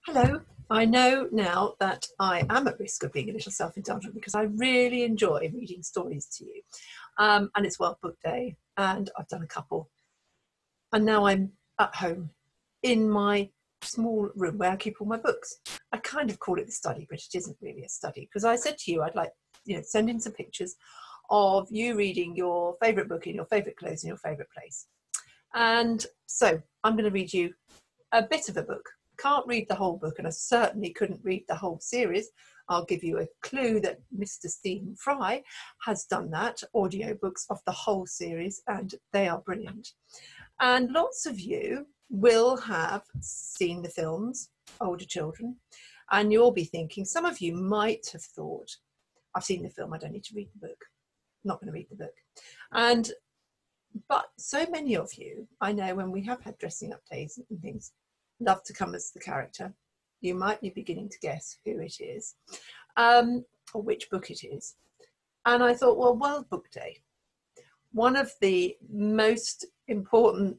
Hello. I know now that I am at risk of being a little self-indulgent because I really enjoy reading stories to you. And it's World Book Day, and I've done a couple. And now I'm at home in my small room where I keep all my books. I kind of call it the study, but it isn't really a study because I said to you I'd like, send in some pictures of you reading your favourite book in your favourite clothes in your favourite place. And so I'm going to read you a bit of a book. Can't read the whole book, and I certainly couldn't read the whole series. I'll give you a clue that Mr. Stephen Fry has done that, audiobooks of the whole series, and they are brilliant. And lots of you will have seen the films, older children, and you'll be thinking, some of you might have thought, I've seen the film, I don't need to read the book. I'm not going to read the book. But so many of you, I know when we have had dressing up days and things, love to come as the character. You might be beginning to guess who it is, or which book it is. And I thought, well, World Book Day, one of the most important,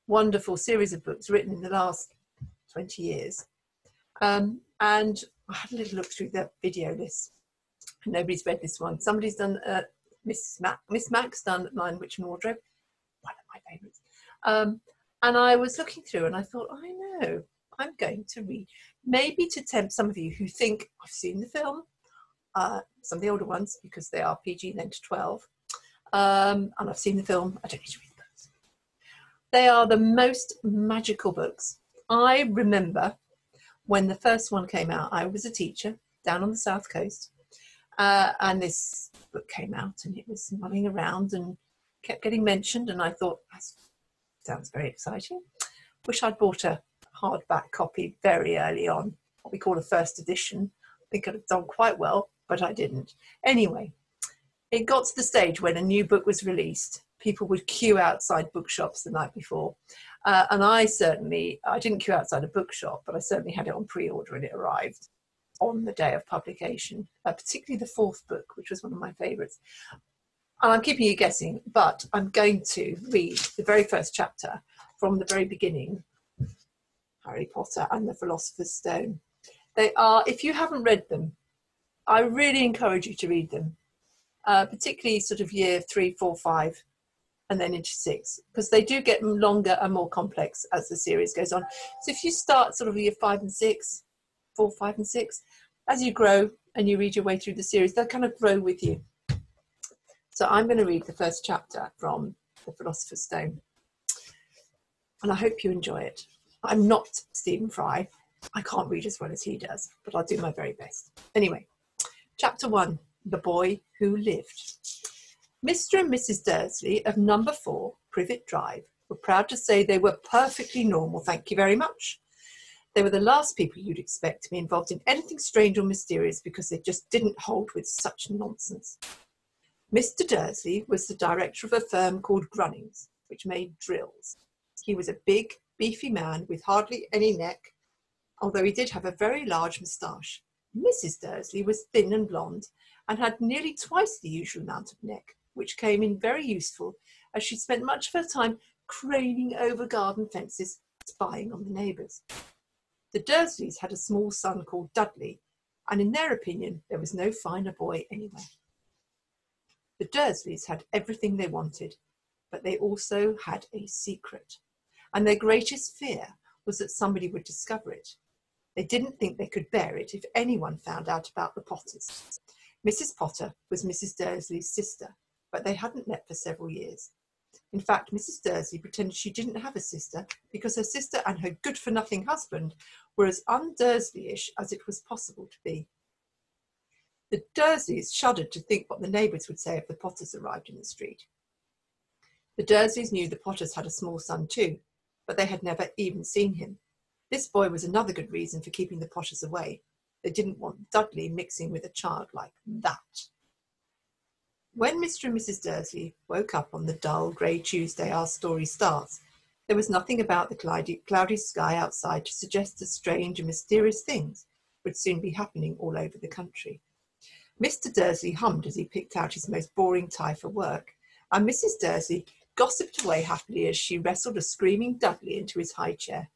wonderful series of books written in the last 20 years. And I had a little look through the video list. Nobody's read this one. Somebody's done Miss Mac's done Lion, Witch and Wardrobe, one of my favourites. And I was looking through and I thought, I know, I'm going to read, maybe to tempt some of you who think, I've seen the film, some of the older ones, because they are PG then to 12, and I've seen the film, I don't need to read the books. They are the most magical books. I remember when the first one came out, I was a teacher down on the South Coast, and this book came out and it was mulling around and kept getting mentioned, and I thought, that sounds very exciting. Wish I'd bought a hardback copy very early on, what we call a first edition. I think I'd have done quite well, but I didn't. Anyway, it got to the stage when a new book was released, people would queue outside bookshops the night before. And I didn't queue outside a bookshop, but I certainly had it on pre-order and it arrived on the day of publication, particularly the fourth book, which was one of my favourites. And I'm keeping you guessing, but I'm going to read the very first chapter from the very beginning, Harry Potter and the Philosopher's Stone. They are, if you haven't read them, I really encourage you to read them, particularly sort of year 3, 4, 5, and then into 6, because they do get longer and more complex as the series goes on. So if you start sort of year 5 and 6, 4, 5 and 6, as you grow and you read your way through the series, they'll kind of grow with you. So I'm going to read the first chapter from The Philosopher's Stone. And I hope you enjoy it. I'm not Stephen Fry. I can't read as well as he does, but I'll do my very best. Anyway, chapter 1, The Boy Who Lived. Mr. and Mrs. Dursley of number 4, Privet Drive, were proud to say they were perfectly normal, thank you very much. They were the last people you'd expect to be involved in anything strange or mysterious because they just didn't hold with such nonsense. Mr. Dursley was the director of a firm called Grunnings, which made drills. He was a big, beefy man with hardly any neck, although he did have a very large moustache. Mrs. Dursley was thin and blonde and had nearly twice the usual amount of neck, which came in very useful as she spent much of her time craning over garden fences, spying on the neighbours. The Dursleys had a small son called Dudley, and in their opinion, there was no finer boy anywhere. The Dursleys had everything they wanted, but they also had a secret, and their greatest fear was that somebody would discover it. They didn't think they could bear it if anyone found out about the Potters. Mrs. Potter was Mrs. Dursley's sister, but they hadn't met for several years. In fact, Mrs. Dursley pretended she didn't have a sister because her sister and her good-for-nothing husband were as un-Dursleyish as it was possible to be. The Dursleys shuddered to think what the neighbours would say if the Potters arrived in the street. The Dursleys knew the Potters had a small son too, but they had never even seen him. This boy was another good reason for keeping the Potters away. They didn't want Dudley mixing with a child like that. When Mr. and Mrs. Dursley woke up on the dull, grey Tuesday our story starts, there was nothing about the cloudy sky outside to suggest that strange and mysterious things would soon be happening all over the country. Mr. Dursley hummed as he picked out his most boring tie for work, and Mrs. Dursley gossiped away happily as she wrestled a screaming Dudley into his high chair.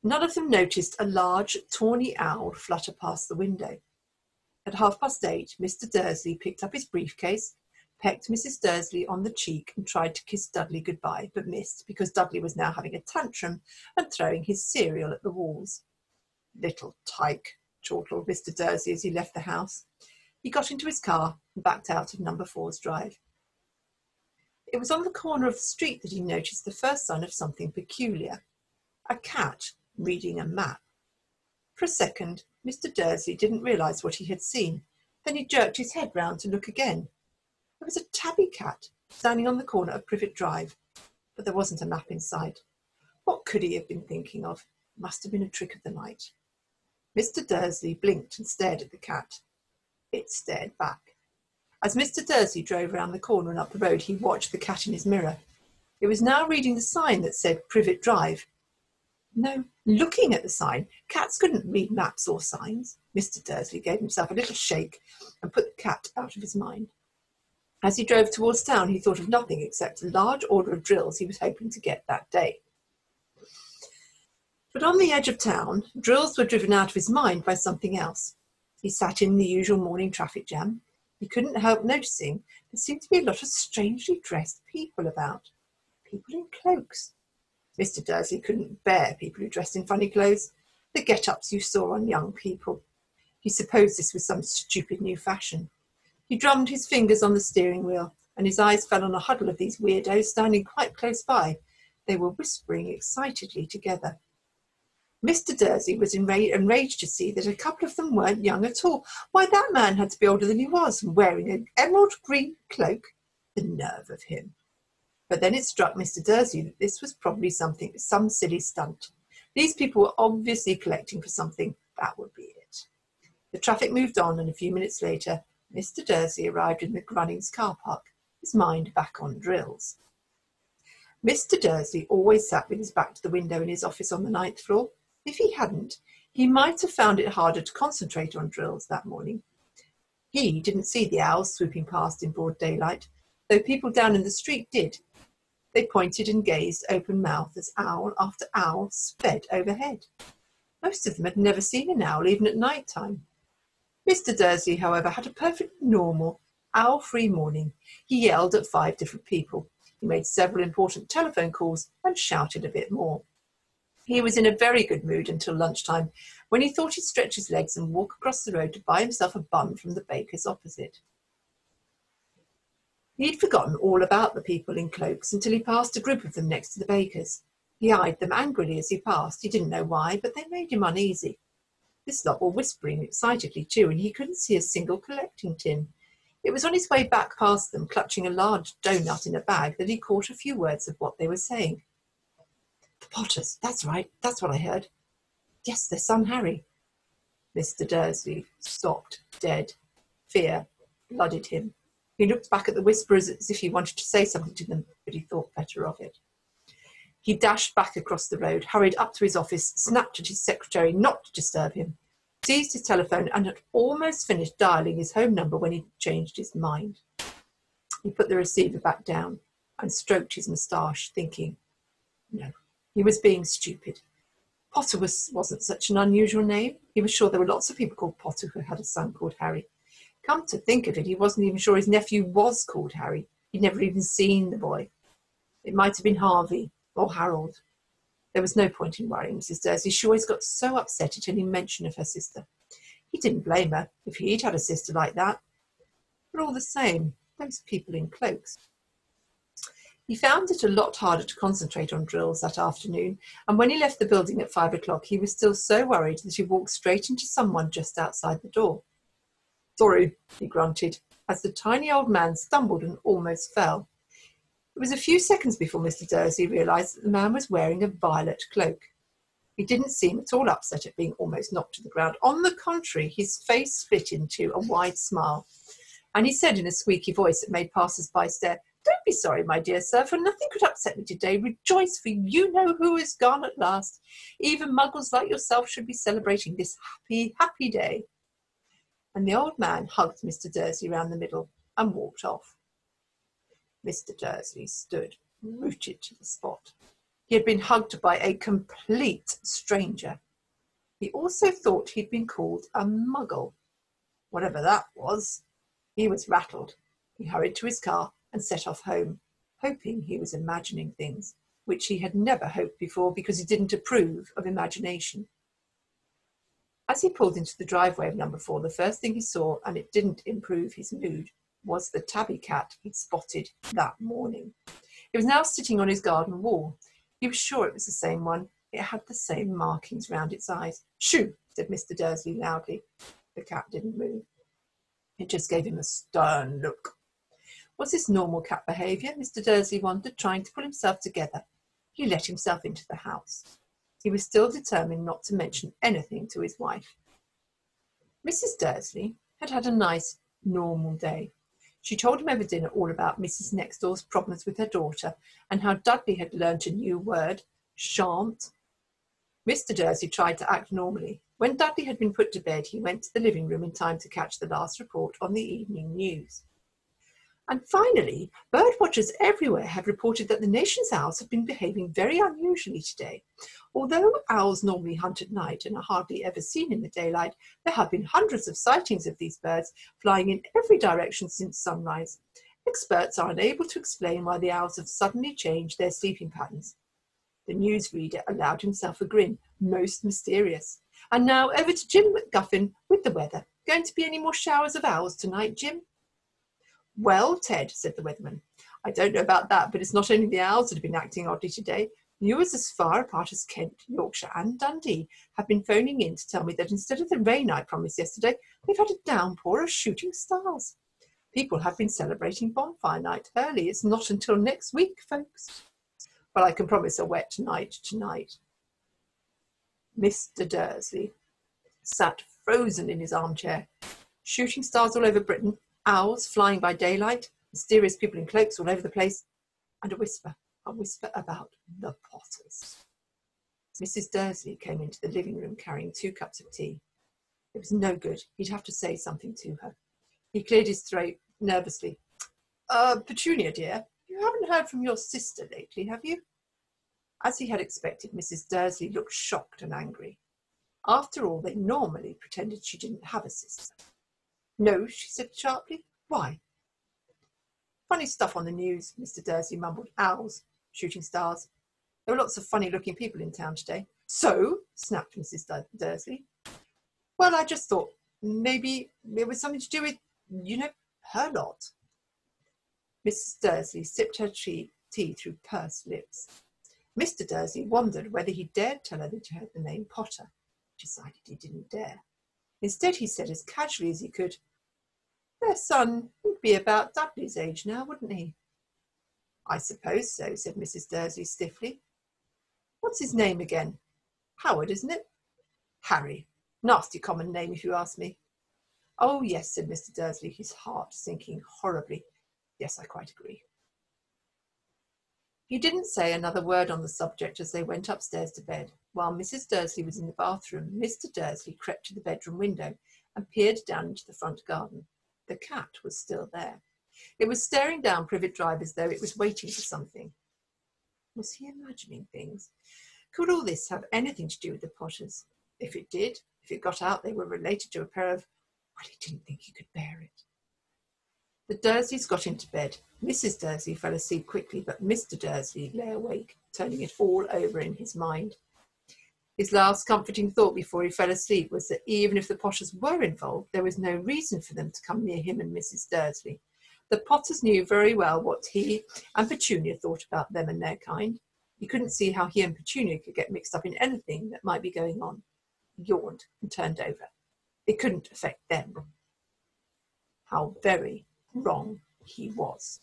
None of them noticed a large, tawny owl flutter past the window. At 8:30, Mr. Dursley picked up his briefcase, pecked Mrs. Dursley on the cheek and tried to kiss Dudley goodbye, but missed because Dudley was now having a tantrum and throwing his cereal at the walls. "Little tyke," chortled Mr. Dursley as he left the house. He got into his car and backed out of number 4's drive. It was on the corner of the street that he noticed the first sign of something peculiar: a cat reading a map. For a second, Mr. Dursley didn't realise what he had seen. Then he jerked his head round to look again. There was a tabby cat standing on the corner of Privet Drive, but there wasn't a map in sight. What could he have been thinking of? It must have been a trick of the night. Mr. Dursley blinked and stared at the cat. It stared back. As Mr. Dursley drove round the corner and up the road, he watched the cat in his mirror. It was now reading the sign that said Privet Drive. No, looking at the sign. Cats couldn't read maps or signs. Mr. Dursley gave himself a little shake and put the cat out of his mind. As he drove towards town, he thought of nothing except a large order of drills he was hoping to get that day. But on the edge of town, drills were driven out of his mind by something else. He sat in the usual morning traffic jam. He couldn't help noticing there seemed to be a lot of strangely dressed people about. People in cloaks. Mr. Dursley couldn't bear people who dressed in funny clothes, the get-ups you saw on young people. He supposed this was some stupid new fashion. He drummed his fingers on the steering wheel, and his eyes fell on a huddle of these weirdos standing quite close by. They were whispering excitedly together. Mr. Dursley was enraged to see that a couple of them weren't young at all. Why, that man had to be older than he was, and wearing an emerald green cloak. The nerve of him. But then it struck Mr. Dursley that this was probably some silly stunt. These people were obviously collecting for something. That would be it. The traffic moved on, and a few minutes later, Mr. Dursley arrived in the Grunnings car park, his mind back on drills. Mr. Dursley always sat with his back to the window in his office on the 9th floor. If he hadn't, he might have found it harder to concentrate on drills that morning. He didn't see the owls swooping past in broad daylight, though people down in the street did. They pointed and gazed open-mouthed as owl after owl sped overhead. Most of them had never seen an owl, even at night time. Mr. Dursley, however, had a perfectly normal, owl-free morning. He yelled at 5 different people. He made several important telephone calls and shouted a bit more. He was in a very good mood until lunchtime, when he thought he'd stretch his legs and walk across the road to buy himself a bun from the baker's opposite. He'd forgotten all about the people in cloaks until he passed a group of them next to the baker's. He eyed them angrily as he passed. He didn't know why, but they made him uneasy. This lot were whispering excitedly too, and he couldn't see a single collecting tin. It was on his way back past them, clutching a large doughnut in a bag, that he caught a few words of what they were saying. "The Potters, that's right, that's what I heard. Yes, their son Harry." Mr. Dursley stopped dead. Fear flooded him. He looked back at the whisperers as if he wanted to say something to them, but he thought better of it. He dashed back across the road, hurried up to his office, snapped at his secretary not to disturb him, seized his telephone, and had almost finished dialling his home number when he changed his mind. He put the receiver back down and stroked his moustache, thinking, no, he was being stupid. Potter wasn't such an unusual name. He was sure there were lots of people called Potter who had a son called Harry. Come to think of it, he wasn't even sure his nephew was called Harry. He'd never even seen the boy. It might have been Harvey or Harold. There was no point in worrying Mrs. Dursley. She always got so upset at any mention of her sister. He didn't blame her if he'd had a sister like that. But all the same, those people in cloaks. He found it a lot harder to concentrate on drills that afternoon, and when he left the building at 5 o'clock, he was still so worried that he walked straight into someone just outside the door. "Sorry," he grunted, as the tiny old man stumbled and almost fell. It was a few seconds before Mr. Dursley realised that the man was wearing a violet cloak. He didn't seem at all upset at being almost knocked to the ground. On the contrary, his face split into a wide smile, and he said in a squeaky voice that made passers-by stare, "Don't be sorry, my dear sir, for nothing could upset me today. Rejoice, for you know who is gone at last. Even muggles like yourself should be celebrating this happy, happy day." And the old man hugged Mr. Dursley round the middle and walked off. Mr. Dursley stood rooted to the spot. He had been hugged by a complete stranger. He also thought he'd been called a muggle. Whatever that was, he was rattled. He hurried to his car and set off home, hoping he was imagining things, which he had never hoped before because he didn't approve of imagination. As he pulled into the driveway of number 4, the first thing he saw, and it didn't improve his mood, was the tabby cat he'd spotted that morning. It was now sitting on his garden wall. He was sure it was the same one. It had the same markings round its eyes. "Shoo!" said Mr. Dursley loudly. The cat didn't move. It just gave him a stern look. Was this normal cat behaviour? Mr. Dursley wondered, trying to pull himself together. He let himself into the house. He was still determined not to mention anything to his wife. Mrs. Dursley had had a nice, normal day. She told him over dinner all about Mrs. Nextdoor's problems with her daughter and how Dudley had learnt a new word, shan't. Mr. Dursley tried to act normally. When Dudley had been put to bed, he went to the living room in time to catch the last report on the evening news. And finally, bird watchers everywhere have reported that the nation's owls have been behaving very unusually today. Although owls normally hunt at night and are hardly ever seen in the daylight, there have been hundreds of sightings of these birds flying in every direction since sunrise. Experts are unable to explain why the owls have suddenly changed their sleeping patterns. The newsreader allowed himself a grin, most mysterious. And now over to Jim McGuffin with the weather. Going to be any more showers of owls tonight, Jim? Well, Ted, said the weatherman, I don't know about that, but it's not only the owls that have been acting oddly today. Viewers as far apart as Kent, Yorkshire and Dundee have been phoning in to tell me that instead of the rain I promised yesterday, they've had a downpour of shooting stars. People have been celebrating bonfire night early. It's not until next week, folks. But I can promise a wet night tonight. Mr. Dursley sat frozen in his armchair. Shooting stars all over Britain, owls flying by daylight, mysterious people in cloaks all over the place, and a whisper about the Potters. Mrs. Dursley came into the living room carrying 2 cups of tea. It was no good. He'd have to say something to her. He cleared his throat nervously. Petunia, dear, you haven't heard from your sister lately, have you? As he had expected, Mrs. Dursley looked shocked and angry. After all, they normally pretended she didn't have a sister. No, she said sharply. Why? Funny stuff on the news, Mr. Dursley mumbled. Owls, shooting stars. There were lots of funny-looking people in town today. So, snapped Mrs. Dursley. Well, I just thought maybe it was something to do with, her lot. Mrs. Dursley sipped her tea through pursed lips. Mr. Dursley wondered whether he dared tell her that he heard the name Potter. He decided he didn't dare. Instead, he said as casually as he could, their son would be about Dudley's age now, wouldn't he? I suppose so, said Mrs. Dursley stiffly. What's his name again? Howard, isn't it? Harry. Nasty common name, if you ask me. Oh, yes, said Mr. Dursley, his heart sinking horribly. Yes, I quite agree. He didn't say another word on the subject as they went upstairs to bed. While Mrs. Dursley was in the bathroom, Mr. Dursley crept to the bedroom window and peered down into the front garden. The cat was still there. It was staring down Privet Drive as though it was waiting for something. Was he imagining things? Could all this have anything to do with the Potters? If it did, if it got out they were related to a pair of... Well, he didn't think he could bear it. The Dursleys got into bed. Mrs. Dursley fell asleep quickly, but Mr. Dursley lay awake, turning it all over in his mind. His last comforting thought before he fell asleep was that even if the Potters were involved, there was no reason for them to come near him and Mrs. Dursley. The Potters knew very well what he and Petunia thought about them and their kind. He couldn't see how he and Petunia could get mixed up in anything that might be going on. He yawned and turned over. It couldn't affect them. How very wrong he was.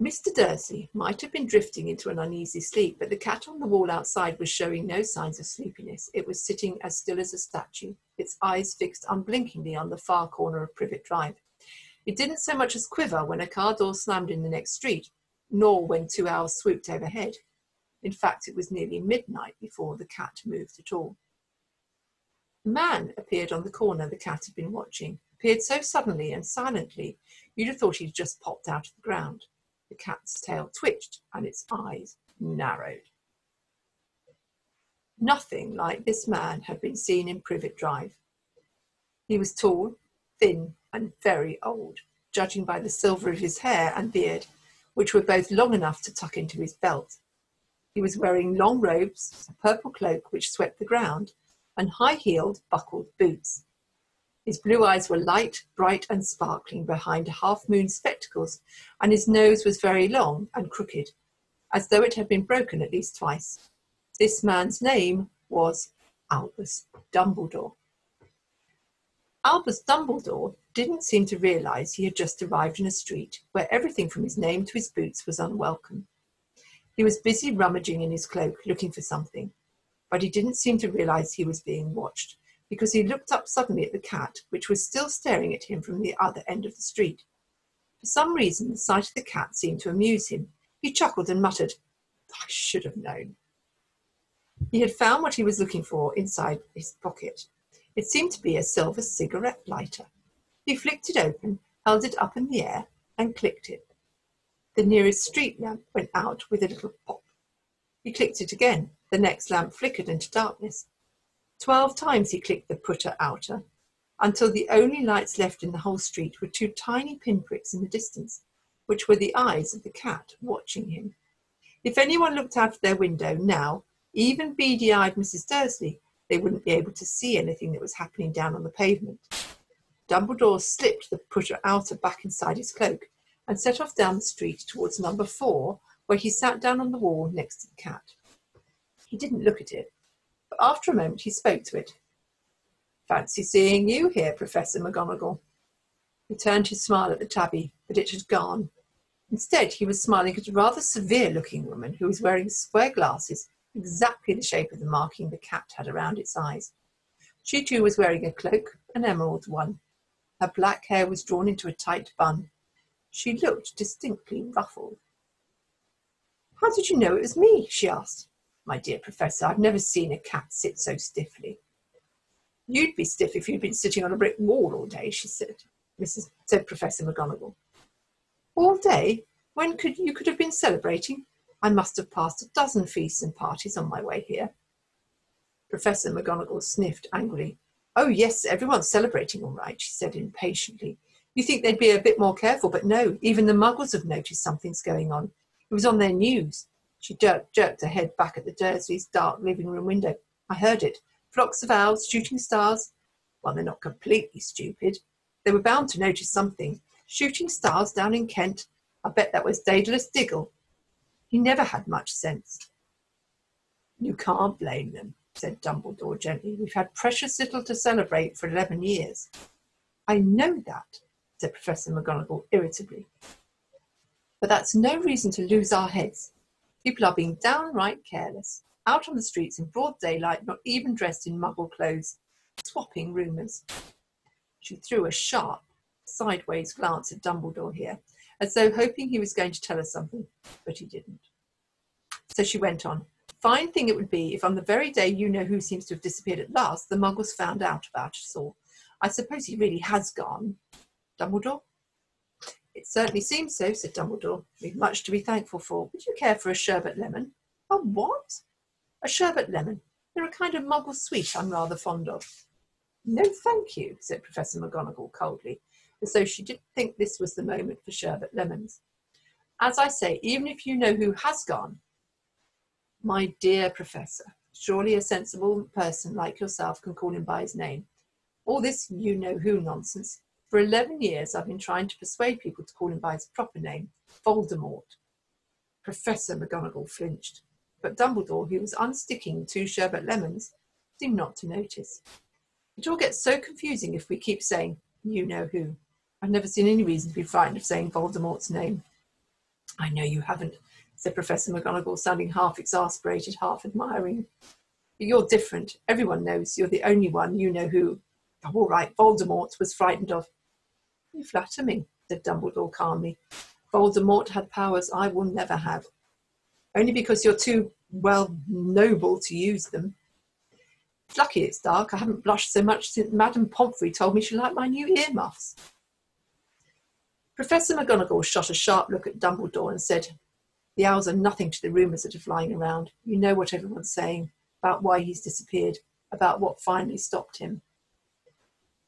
Mr. Dursley might have been drifting into an uneasy sleep, but the cat on the wall outside was showing no signs of sleepiness. It was sitting as still as a statue, its eyes fixed unblinkingly on the far corner of Privet Drive. It didn't so much as quiver when a car door slammed in the next street, nor when 2 owls swooped overhead. In fact, it was nearly midnight before the cat moved at all. A man appeared on the corner the cat had been watching, appeared so suddenly and silently you'd have thought he'd just popped out of the ground. The cat's tail twitched and its eyes narrowed. Nothing like this man had been seen in Privet Drive. He was tall, thin, and very old, judging by the silver of his hair and beard, which were both long enough to tuck into his belt. He was wearing long robes, a purple cloak which swept the ground, and high-heeled, buckled boots. His blue eyes were light, bright, and sparkling behind half-moon spectacles, and his nose was very long and crooked, as though it had been broken at least twice. This man's name was Albus Dumbledore. Albus Dumbledore didn't seem to realise he had just arrived in a street where everything from his name to his boots was unwelcome. He was busy rummaging in his cloak, looking for something, but he didn't seem to realise he was being watched, because he looked up suddenly at the cat, which was still staring at him from the other end of the street. For some reason, the sight of the cat seemed to amuse him. He chuckled and muttered, "I should have known." He had found what he was looking for inside his pocket. It seemed to be a silver cigarette lighter. He flicked it open, held it up in the air, and clicked it. The nearest street lamp went out with a little pop. He clicked it again. The next lamp flickered into darkness. 12 times he clicked the putter-outer, until the only lights left in the whole street were 2 tiny pinpricks in the distance, which were the eyes of the cat watching him. If anyone looked out of their window now, even beady-eyed Mrs. Dursley, they wouldn't be able to see anything that was happening down on the pavement. Dumbledore slipped the putter-outer back inside his cloak and set off down the street towards number 4, where he sat down on the wall next to the cat. He didn't look at it, but after a moment he spoke to it. "Fancy seeing you here, Professor McGonagall." He turned his smile at the tabby, but it had gone. Instead, he was smiling at a rather severe-looking woman who was wearing square glasses, exactly the shape of the marking the cat had around its eyes. She too was wearing a cloak, an emerald one. Her black hair was drawn into a tight bun. She looked distinctly ruffled. "How did you know it was me?" she asked. "My dear Professor, I've never seen a cat sit so stiffly." "You'd be stiff if you'd been sitting on a brick wall all day," said Professor McGonagall. "All day? When you could have been celebrating? I must have passed a dozen feasts and parties on my way here." Professor McGonagall sniffed angrily. "Oh yes, everyone's celebrating all right," she said impatiently. "You think they'd be a bit more careful, but no, even the Muggles have noticed something's going on. It was on their news." She jerked her head back at the Dursleys' dark living room window. "I heard it. Flocks of owls, shooting stars. Well, they're not completely stupid. They were bound to notice something. Shooting stars down in Kent. I bet that was Daedalus Diggle. He never had much sense." "You can't blame them," said Dumbledore gently. "We've had precious little to celebrate for 11 years. "I know that," said Professor McGonagall irritably. "But that's no reason to lose our heads. People are being downright careless, out on the streets in broad daylight, not even dressed in Muggle clothes, swapping rumours." She threw a sharp, sideways glance at Dumbledore here, as though hoping he was going to tell her something, but he didn't. So she went on. "Fine thing it would be if on the very day you-know-who seems to have disappeared at last, the Muggles found out about us all. I suppose he really has gone." "Dumbledore?" "It certainly seems so," said Dumbledore. "We've much to be thankful for. Would you care for a sherbet lemon?" "A what?" "A sherbet lemon. They're a kind of Muggle sweet I'm rather fond of." "No, thank you," said Professor McGonagall coldly, as though she didn't think this was the moment for sherbet lemons. "As I say, even if you-know-who has gone—" "My dear Professor, surely a sensible person like yourself can call him by his name. All this you-know-who nonsense. For 11 years I've been trying to persuade people to call him by his proper name, Voldemort." Professor McGonagall flinched, but Dumbledore, who was unsticking 2 sherbet lemons, seemed not to notice. "It all gets so confusing if we keep saying you-know-who. I've never seen any reason to be frightened of saying Voldemort's name." "I know you haven't," said Professor McGonagall, sounding half exasperated, half admiring. "But you're different. Everyone knows you're the only one you-know-who. Oh, all right, Voldemort was frightened of." "You flatter me," said Dumbledore calmly. "Voldemort had powers I will never have. Only because you're too, well, noble to use them. It's lucky it's dark. I haven't blushed so much since Madame Pomfrey told me she liked my new earmuffs." Professor McGonagall shot a sharp look at Dumbledore and said, The owls are nothing to the rumours that are flying around. You know what everyone's saying about why he's disappeared, about what finally stopped him.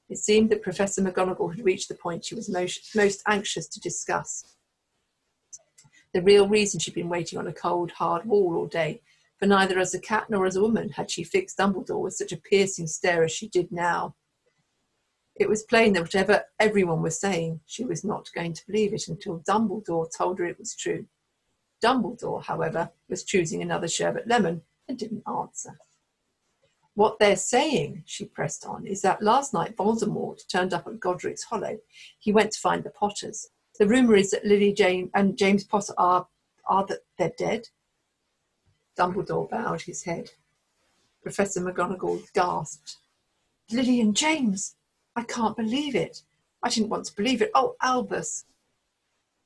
It seemed that Professor McGonagall had reached the point she was most anxious to discuss. The real reason she'd been waiting on a cold, hard wall all day, for neither as a cat nor as a woman had she fixed Dumbledore with such a piercing stare as she did now. It was plain that whatever everyone was saying, she was not going to believe it until Dumbledore told her it was true. Dumbledore, however, was choosing another sherbet lemon and didn't answer. What they're saying, she pressed on, is that last night Voldemort turned up at Godric's Hollow. He went to find the Potters. The rumour is that Lily Jane and James Potter are that they're dead. Dumbledore bowed his head. Professor McGonagall gasped. Lily and James! I can't believe it. I didn't want to believe it. Oh, Albus!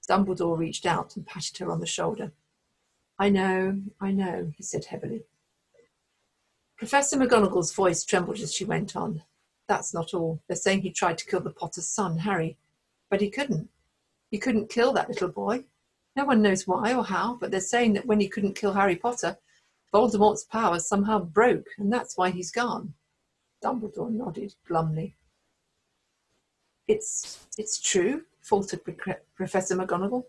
Dumbledore reached out and patted her on the shoulder. I know, he said heavily. Professor McGonagall's voice trembled as she went on. That's not all. They're saying he tried to kill the Potter's son, Harry. But he couldn't. He couldn't kill that little boy. No one knows why or how, but they're saying that when he couldn't kill Harry Potter, Voldemort's powers somehow broke, and that's why he's gone. Dumbledore nodded glumly. It's true, faltered Professor McGonagall.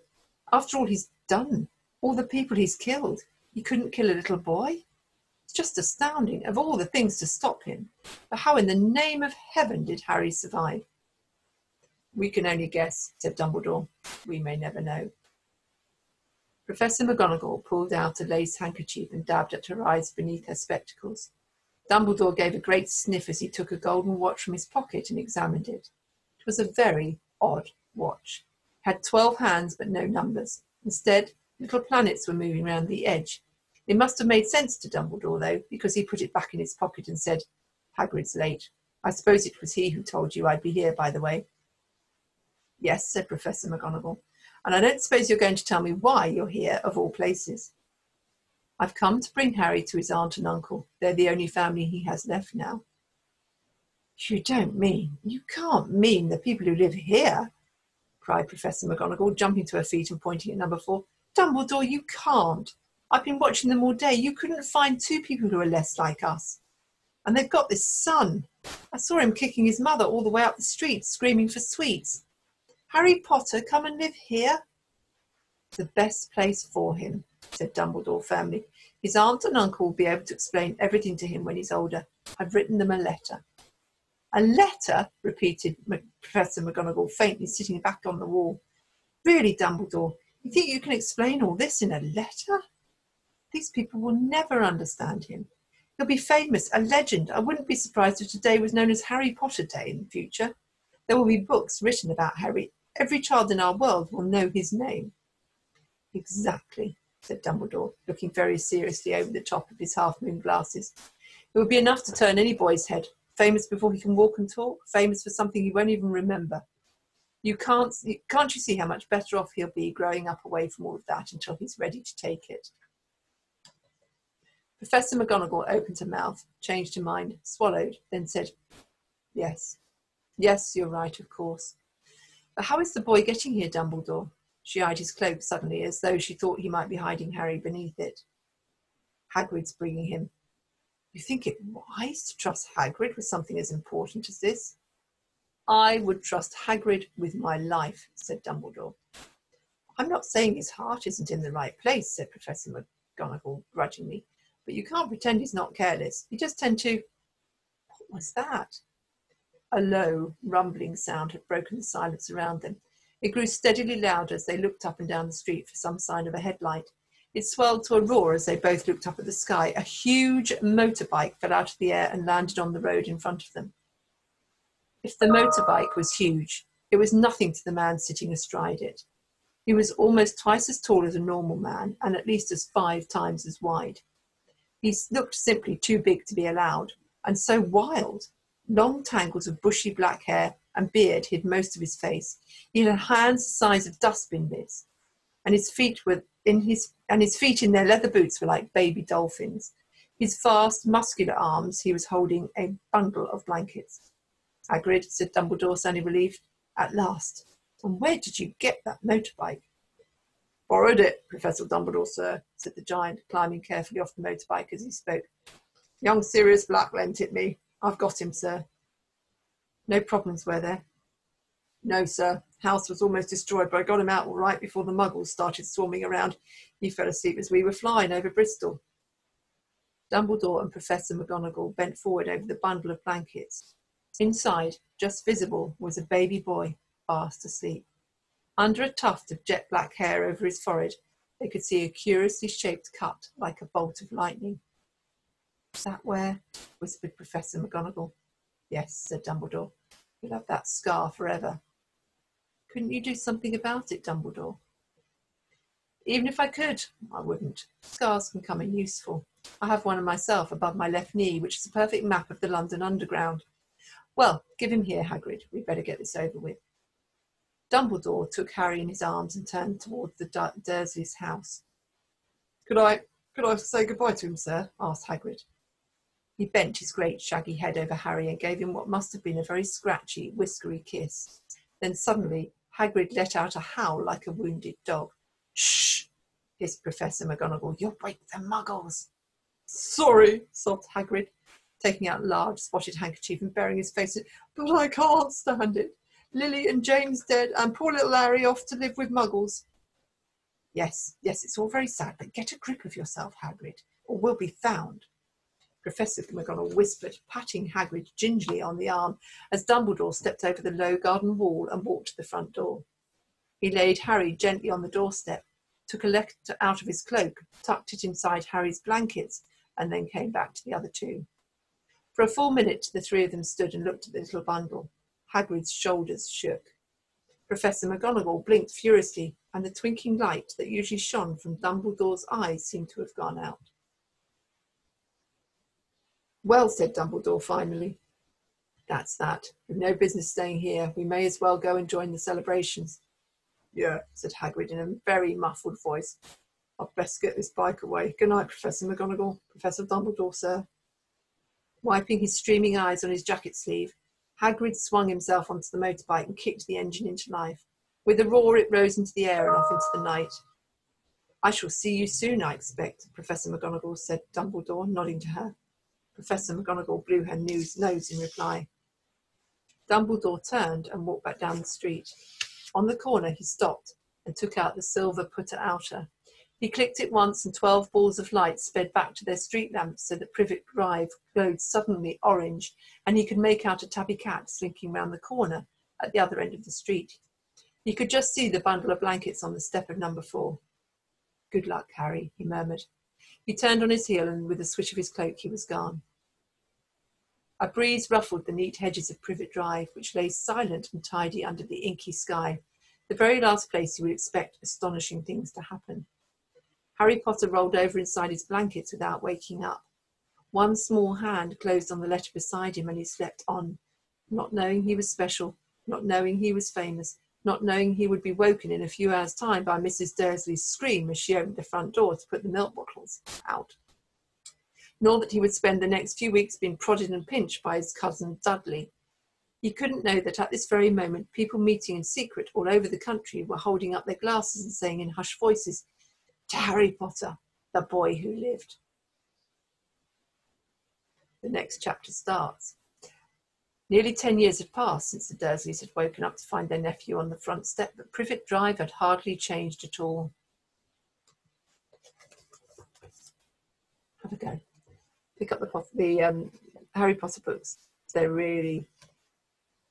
After all he's done, all the people he's killed, he couldn't kill a little boy? It's just astounding, of all the things to stop him. But how in the name of heaven did Harry survive? We can only guess, said Dumbledore. We may never know. Professor McGonagall pulled out a lace handkerchief and dabbed at her eyes beneath her spectacles. Dumbledore gave a great sniff as he took a golden watch from his pocket and examined it. It was a very odd watch. It had 12 hands but no numbers. Instead, little planets were moving round the edge. It must have made sense to Dumbledore, though, because he put it back in his pocket and said, Hagrid's late. I suppose it was he who told you I'd be here, by the way. Yes, said Professor McGonagall, and I don't suppose you're going to tell me why you're here, of all places. I've come to bring Harry to his aunt and uncle. They're the only family he has left now. You can't mean the people who live here, cried Professor McGonagall, jumping to her feet and pointing at number 4. Dumbledore, you can't. I've been watching them all day. You couldn't find 2 people who are less like us. And they've got this son. I saw him kicking his mother all the way up the street, screaming for sweets. Harry Potter, come and live here? The best place for him, said Dumbledore firmly. His aunt and uncle will be able to explain everything to him when he's older. I've written them a letter. A letter? Repeated Professor McGonagall, faintly sitting back on the wall. Really, Dumbledore, you think you can explain all this in a letter? These people will never understand him. He'll be famous, a legend. I wouldn't be surprised if today was known as Harry Potter Day in the future. There will be books written about Harry. Every child in our world will know his name. Exactly, said Dumbledore, looking very seriously over the top of his half-moon glasses. It would be enough to turn any boy's head. Famous before he can walk and talk, famous for something he won't even remember. Can't you see how much better off he'll be growing up away from all of that until he's ready to take it? Professor McGonagall opened her mouth, changed her mind, swallowed, then said, Yes, you're right, of course. But how is the boy getting here, Dumbledore? She eyed his cloak suddenly, as though she thought he might be hiding Harry beneath it. Hagrid's bringing him. You think it wise to trust Hagrid with something as important as this? I would trust Hagrid with my life, said Dumbledore. I'm not saying his heart isn't in the right place, said Professor McGonagall grudgingly, but you can't pretend he's not careless. You just tend to... What was that? A low, rumbling sound had broken the silence around them. It grew steadily louder as they looked up and down the street for some sign of a headlight. It swelled to a roar as they both looked up at the sky. A huge motorbike fell out of the air and landed on the road in front of them. If the motorbike was huge, it was nothing to the man sitting astride it. He was almost twice as tall as a normal man and at least 5 times as wide. He looked simply too big to be allowed, and so wild. Long tangles of bushy black hair and beard hid most of his face. He had hands the size of dustbin lids, and his feet in their leather boots were like baby dolphins. His vast, muscular arms, he was holding a bundle of blankets. Hagrid, said Dumbledore, sounding relieved. At last. And where did you get that motorbike? Borrowed it, Professor Dumbledore, sir, said the giant, climbing carefully off the motorbike as he spoke. Young Sirius Black lent it me. I've got him, sir. No problems, were there? No, sir. House was almost destroyed, but I got him out all right before the muggles started swarming around. He fell asleep as we were flying over Bristol. Dumbledore and Professor McGonagall bent forward over the bundle of blankets. Inside, just visible, was a baby boy, fast asleep. Under a tuft of jet black hair over his forehead, they could see a curiously shaped cut like a bolt of lightning. Is that where? Whispered Professor McGonagall. Yes, said Dumbledore. You'll have that scar forever. Couldn't you do something about it, Dumbledore? Even if I could, I wouldn't. Scars can come in useful. I have one of myself above my left knee, which is a perfect map of the London Underground. Well, give him here, Hagrid. We'd better get this over with. Dumbledore took Harry in his arms and turned towards the Dursleys' house. Could I say goodbye to him, sir? Asked Hagrid. He bent his great shaggy head over Harry and gave him what must have been a very scratchy, whiskery kiss. Then suddenly Hagrid let out a howl like a wounded dog. Shh! Hissed Professor McGonagall. You'll wake the muggles. Sorry, sobbed Hagrid, taking out a large spotted handkerchief and burying his face in it. But I can't stand it. Lily and James dead, and poor little Harry off to live with muggles. Yes, it's all very sad, but get a grip of yourself, Hagrid, or we'll be found. Professor McGonagall whispered, patting Hagrid gingerly on the arm as Dumbledore stepped over the low garden wall and walked to the front door. He laid Harry gently on the doorstep, took a letter out of his cloak, tucked it inside Harry's blankets, and then came back to the other two. For a full minute, the three of them stood and looked at the little bundle. Hagrid's shoulders shook. Professor McGonagall blinked furiously, and the twinkling light that usually shone from Dumbledore's eyes seemed to have gone out. Well, said Dumbledore finally. That's that. We've no business staying here. We may as well go and join the celebrations. Yeah, said Hagrid in a very muffled voice. I'd best get this bike away. Good night, Professor McGonagall. Professor Dumbledore, sir. Wiping his streaming eyes on his jacket sleeve, Hagrid swung himself onto the motorbike and kicked the engine into life. With a roar, it rose into the air and off into the night. I shall see you soon, I expect, Professor McGonagall, said Dumbledore, nodding to her. Professor McGonagall blew her nose in reply. Dumbledore turned and walked back down the street. On the corner, he stopped and took out the silver putter-outer. He clicked it once and 12 balls of light sped back to their street lamps so that Privet Drive glowed suddenly orange and he could make out a tabby cat slinking round the corner at the other end of the street. He could just see the bundle of blankets on the step of number 4. Good luck, Harry, he murmured. He turned on his heel and with a swish of his cloak he was gone. A breeze ruffled the neat hedges of Privet Drive, which lay silent and tidy under the inky sky, the very last place you would expect astonishing things to happen. Harry Potter rolled over inside his blankets without waking up. One small hand closed on the letter beside him and he slept on, not knowing he was special, not knowing he was famous, not knowing he would be woken in a few hours' time by Mrs. Dursley's scream as she opened the front door to put the milk bottles out, nor that he would spend the next few weeks being prodded and pinched by his cousin Dudley. He couldn't know that at this very moment people meeting in secret all over the country were holding up their glasses and saying in hushed voices, to Harry Potter, the boy who lived. The next chapter starts. Nearly 10 years had passed since the Dursleys had woken up to find their nephew on the front step, but Privet Drive had hardly changed at all. Have a go. Pick up the Harry Potter books.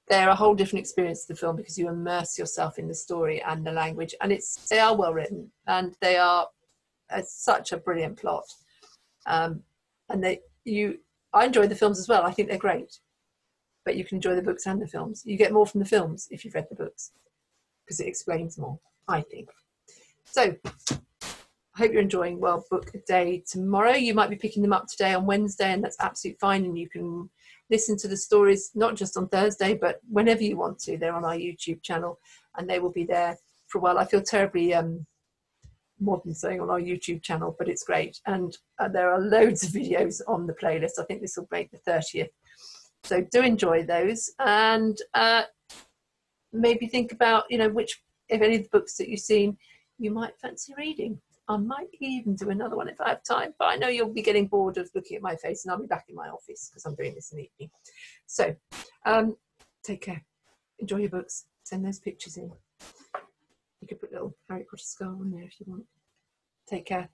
They're a whole different experience to the film because you immerse yourself in the story and the language, and they are well written and they are such a brilliant plot. I enjoy the films as well. I think they're great, but you can enjoy the books and the films. You get more from the films if you've read the books because it explains more, I think. So I hope you're enjoying World Book Day tomorrow. You might be picking them up today on Wednesday, and that's absolutely fine. And you can listen to the stories not just on Thursday, but whenever you want to. They're on our YouTube channel, and they will be there for a while. I feel terribly modern saying on our YouTube channel, but it's great. And there are loads of videos on the playlist. I think this will make the 30th. So do enjoy those, and maybe think about, if any of the books that you've seen you might fancy reading. I might even do another one if I have time, but I know you'll be getting bored of looking at my face, and I'll be back in my office because I'm doing this in the evening. So take care, enjoy your books, send those pictures in. You could put little Harry Potter skull on there if you want. Take care.